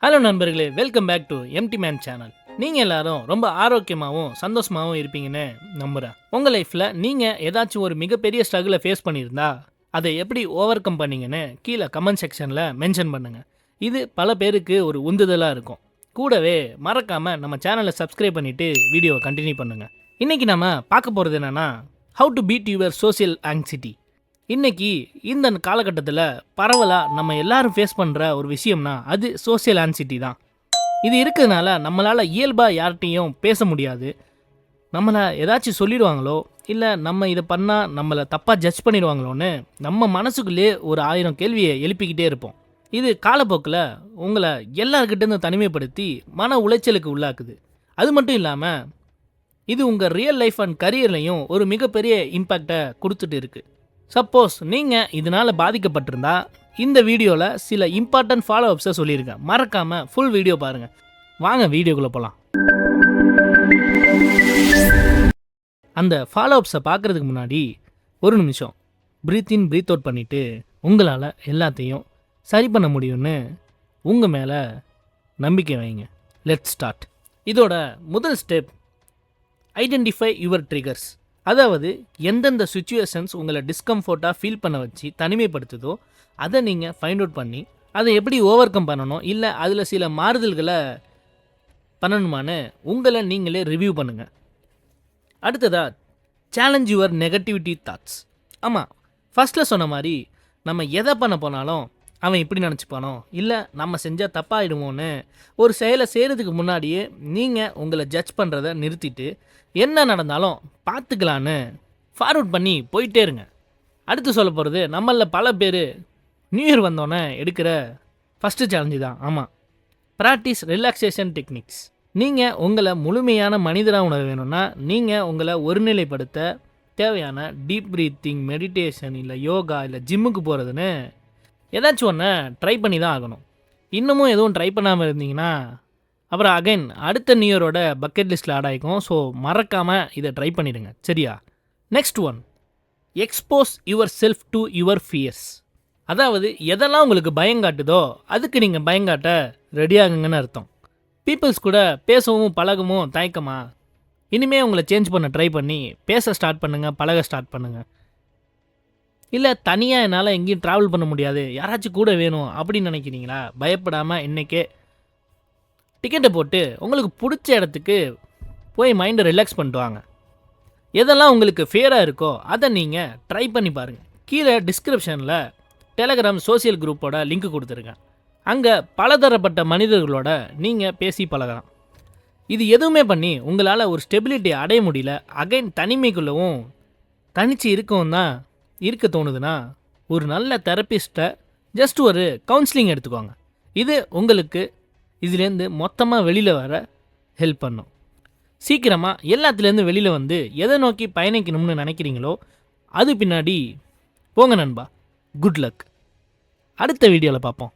Hello நண்பர்களே, welcome back to MD man channel. நீங்கள் எல்லாரும் ரொம்ப ஆரோக்கியமாகவும் சந்தோஷமாகவும் இருப்பீங்கன்னு நம்புகிறேன். உங்கள் லைஃப்பில் நீங்கள் ஏதாச்சும் ஒரு மிகப்பெரிய ஸ்ட்ரகிளை ஃபேஸ் பண்ணியிருந்தா அதை எப்படி ஓவர் கம் பண்ணீங்கன்னு கீழே கமெண்ட் செக்ஷனில் மென்ஷன் பண்ணுங்கள். இது பல பேருக்கு ஒரு உந்துதலாக இருக்கும். கூடவே மறக்காமல் நம்ம சேனலை சப்ஸ்கிரைப் பண்ணிவிட்டு வீடியோவை கண்டினியூ பண்ணுங்கள். இன்றைக்கி நம்ம பார்க்க போகிறது என்னென்னா, how to beat your social anxiety. இன்றைக்கி இந்த காலகட்டத்தில் பரவலாக நம்ம எல்லாரும் ஃபேஸ் பண்ணுற ஒரு விஷயம்னா அது சோசியல் ஆன்சிட்டி தான். இது இருக்கிறதுனால நம்மளால் இயல்பாக யார்கிட்டையும் பேச முடியாது. நம்மளை ஏதாச்சும் சொல்லிடுவாங்களோ இல்லை நம்ம இதை பண்ணால் நம்மளை தப்பாக ஜட்ஜ் பண்ணிடுவாங்களோன்னு நம்ம மனசுக்குள்ளே ஒரு 1000 கேள்வியை எழுப்பிக்கிட்டே இருப்போம். இது காலப்போக்கில் உங்களை எல்லார்கிட்டேருந்து தனிமைப்படுத்தி மன உளைச்சலுக்கு உள்ளாக்குது. அது மட்டும் இல்லாமல் இது உங்கள் ரியல் லைஃப் அண்ட் கரியர்லையும் ஒரு மிகப்பெரிய இம்பேக்டை கொடுத்துட்டு இருக்குது. சப்போஸ் நீங்கள் இதனால் பாதிக்கப்பட்டிருந்தா இந்த வீடியோவில் சில இம்பார்ட்டன்ட் ஃபாலோ அப்ஸை சொல்லியிருக்கேன். மறக்காமல் ஃபுல் வீடியோ பாருங்கள். வாங்க வீடியோக்குள்ளே போகலாம். அந்த ஃபாலோ அப்ஸை பார்க்குறதுக்கு முன்னாடி ஒரு நிமிஷம் ப்ரீத் இன் ப்ரீத் அவுட் பண்ணிவிட்டு உங்களால் எல்லாத்தையும் சரி பண்ண முடியும்னு உங்கள் மேலே நம்பிக்கை வைங்க. Let's start. இதோட முதல் ஸ்டெப், ஐடென்டிஃபை யுவர் ட்ரிகர்ஸ். அதாவது எந்தெந்த சுச்சுவேஷன்ஸ் உங்களை டிஸ்கம்ஃபர்ட்டாக ஃபீல் பண்ண வச்சு தனிமைப்படுத்துதோ அதை நீங்கள் ஃபைண்ட் அவுட் பண்ணி அதை எப்படி ஓவர் கம் பண்ணணும், இல்லை அதில் சில மாறுதல்களை பண்ணணுமான்னு உங்களை நீங்களே ரிவ்யூ பண்ணுங்கள். அடுத்ததாக, சேலஞ்ச் யுவர் நெகட்டிவிட்டி தாட்ஸ். ஆமாம், ஃபஸ்ட்டில் சொன்ன மாதிரி நம்ம எதை பண்ண போனாலும் அவன் இப்படி நினச்சிப்பானோ இல்லை நம்ம செஞ்சால் தப்பாகிடுமோன்னு ஒரு செயலை செய்கிறதுக்கு முன்னாடியே நீங்கள் உங்களை ஜட்ஜ் பண்ணுறதை நிறுத்திட்டு என்ன நடந்தாலும் பார்த்துக்கலான்னு ஃபார்வர்ட் பண்ணி போயிட்டே இருங்க. அடுத்து சொல்ல போகிறது, நம்மளில் பல பேர் நியூ இயர் வந்தோன்னே எடுக்கிற ஃபஸ்ட்டு சேலஞ்சு தான். ஆமாம், ப்ராக்டிஸ் ரிலாக்ஸேஷன் டெக்னிக்ஸ். நீங்கள் உங்களை முழுமையான மனிதராக உணர வேணும்னா நீங்கள் உங்களை ஒருநிலைப்படுத்த தேவையான டீப் ப்ரீத்திங், மெடிடேஷன், இல்லை யோகா, இல்லை ஜிம்முக்கு போகிறதுன்னு ஏதாச்சும் ஒன்று ட்ரை பண்ணி தான் ஆகணும். இன்னமும் எதுவும் ட்ரை பண்ணாமல் இருந்தீங்கன்னா அப்புறம் அகைன் அடுத்த நியூ இயரோட பக்கெட் லிஸ்ட்டில் ஆட் ஆகிக்கும். ஸோ மறக்காமல் இதை ட்ரை பண்ணிடுங்க, சரியா? Next one, expose your self to your fears. அதாவது எதெல்லாம் உங்களுக்கு பயங்காட்டுதோ அதுக்கு நீங்கள் பயங்காட்ட ரெடியாகுங்கன்னு அர்த்தம். பீப்புள்ஸ் கூட பேசவும் பழகவும் தயக்கமா? இனிமேல் உங்களை சேஞ்ச் பண்ண ட்ரை பண்ணி பேச ஸ்டார்ட் பண்ணுங்கள், பழக ஸ்டார்ட் பண்ணுங்கள். இல்லை தனியாக என்னால் எங்கேயும் ட்ராவல் பண்ண முடியாது, யாராச்சும் கூட வேணும் அப்படின்னு நினைக்கிறீங்களா? பயப்படாமல் இன்றைக்கே டிக்கெட்டை போட்டு உங்களுக்கு பிடிச்ச இடத்துக்கு போய் மைண்டை ரிலாக்ஸ் பண்ணிட்டு வாங்க. எதெல்லாம் உங்களுக்கு ஃபேராக இருக்கோ அதை நீங்கள் ட்ரை பண்ணி பாருங்கள். கீழே டிஸ்கிரிப்ஷனில் டெலகிராம் சோசியல் குரூப்போட லிங்க் கொடுத்துருக்கேன். அங்கே பலதரப்பட்ட மனிதர்களோட நீங்கள் பேசி பழகலாம். இது எதுவுமே பண்ணி உங்களால் ஒரு ஸ்டெபிலிட்டி அடைய முடியல, அகைன் தனிமைக்குள்ளவும் தனிச்சு இருக்கவும் தான் இருக்க தோணுதுன்னா ஒரு நல்ல தெரப்பிஸ்ட்டை ஜஸ்ட் ஒரு கவுன்சிலிங் எடுத்துக்கோங்க. இது உங்களுக்கு இதுலேருந்து மொத்தமாக வெளியில் வர ஹெல்ப் பண்ணும். சீக்கிரமாக எல்லாத்துலேருந்து வெளியில் வந்து எதை நோக்கி பயணிக்கணும்னு நினைக்கிறீங்களோ அது பின்னாடி போங்க நண்பா. Good luck. அடுத்த வீடியோவில் பார்ப்போம்.